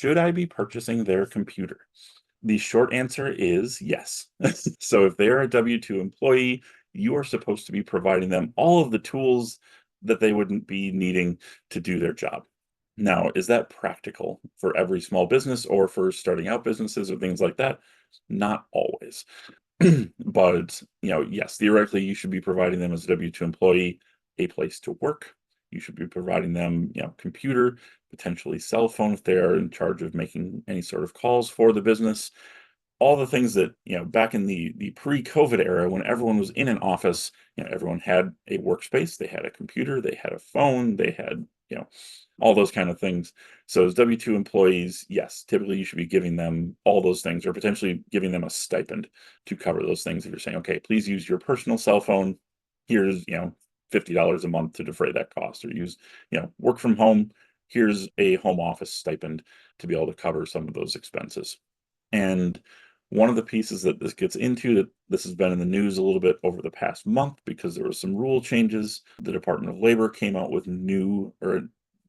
should I be purchasing their computer? The short answer is yes. So if they're a W-2 employee, you are supposed to be providing them all of the tools that they wouldn't be needing to do their job. Now, is that practical for every small business or for starting out businesses or things like that? Not always. But, yes, theoretically, you should be providing them as a W-2 employee a place to work. You should be providing them, computer, potentially cell phone if they are in charge of making any sort of calls for the business. All the things that, back in the pre-COVID era when everyone was in an office, everyone had a workspace, they had a computer, they had a phone, they had, all those kind of things. So as W-2 employees, yes, typically you should be giving them all those things or potentially giving them a stipend to cover those things. If you're saying, okay, please use your personal cell phone. Here's, $50 a month to defray that cost, or use, work from home. Here's a home office stipend to be able to cover some of those expenses. And one of the pieces that this gets into, that this has been in the news a little bit over the past month because there were some rule changes. The Department of Labor came out with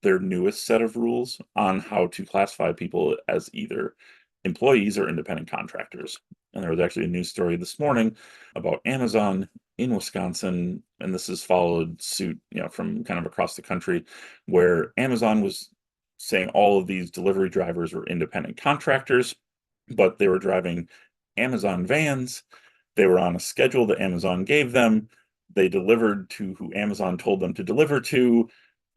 their newest set of rules on how to classify people as either employees or independent contractors. And there was actually a news story this morning about Amazon in Wisconsin, and this has followed suit, from kind of across the country, where Amazon was saying all of these delivery drivers were independent contractors, but they were driving Amazon vans. They were on a schedule that Amazon gave them. They delivered to who Amazon told them to deliver to,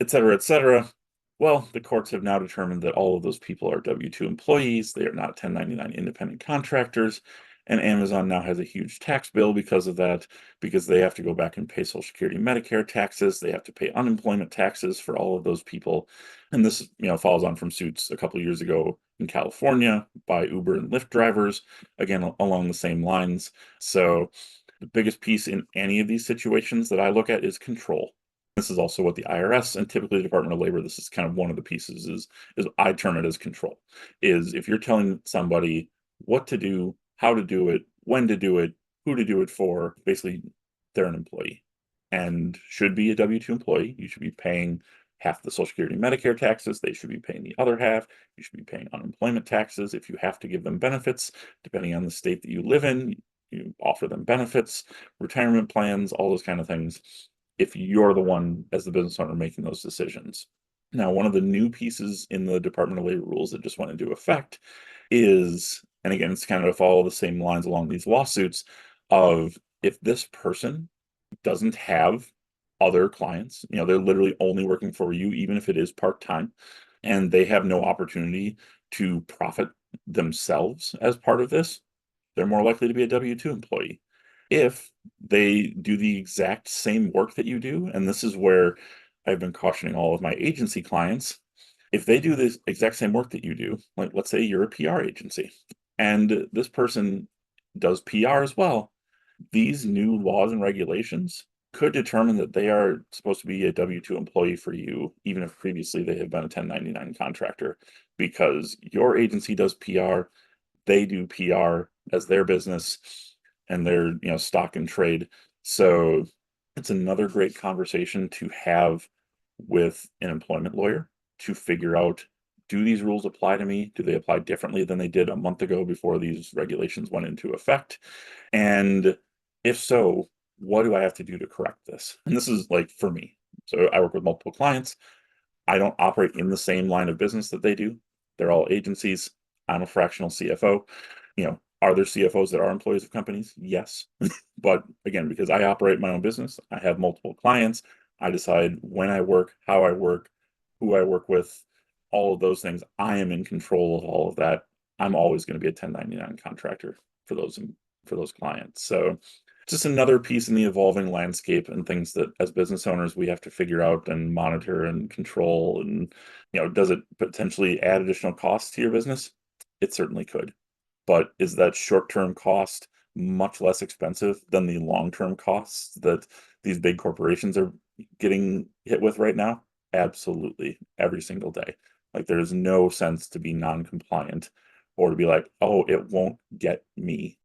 et cetera, et cetera. Well, the courts have now determined that all of those people are W-2 employees. They are not 1099 independent contractors. And Amazon now has a huge tax bill because of that, because they have to go back and pay Social Security, Medicare taxes. They have to pay unemployment taxes for all of those people. And this, follows on from suits a couple of years ago in California by Uber and Lyft drivers, again, along the same lines. So the biggest piece in any of these situations that I look at is control. This is also what the IRS and typically the Department of Labor, this is kind of one of the pieces is I term it as control. Is if you're telling somebody what to do, how to do it, when to do it, who to do it for, basically they're an employee and should be a W-2 employee. You should be paying half the Social Security Medicare taxes. They should be paying the other half. You should be paying unemployment taxes. If you have to give them benefits, depending on the state that you live in, you offer them benefits, retirement plans, all those kind of things, if you're the one as the business owner making those decisions. Now, one of the new pieces in the Department of Labor rules that just went into effect is, and again, it's kind of to follow the same lines along these lawsuits, of if this person doesn't have other clients, they're literally only working for you, even if it is part-time, and they have no opportunity to profit themselves as part of this, they're more likely to be a W-2 employee. If they do the exact same work that you do, and this is where I've been cautioning all of my agency clients, if they do this exact same work that you do, like let's say you're a PR agency, and this person does PR as well, these new laws and regulations could determine that they are supposed to be a W-2 employee for you, even if previously they have been a 1099 contractor, because your agency does PR, they do PR as their business and their, stock and trade. So it's another great conversation to have with an employment lawyer to figure out, do these rules apply to me? Do they apply differently than they did a month ago before these regulations went into effect? And if so, what do I have to do to correct this? And this is like for me. So I work with multiple clients. I don't operate in the same line of business that they do. They're all agencies. I'm a fractional CFO. Are there CFOs that are employees of companies? Yes. But again, because I operate my own business, I have multiple clients. I decide when I work, how I work, who I work with, all of those things. I am in control of all of that. I'm always going to be a 1099 contractor for those clients. So just another piece in the evolving landscape and things that as business owners we have to figure out and monitor and control. And does it potentially add additional costs to your business? It certainly could. But is that short-term cost much less expensive than the long-term costs that these big corporations are getting hit with right now? Absolutely, every single day. Like there's no sense to be non-compliant or to be like, oh, it won't get me.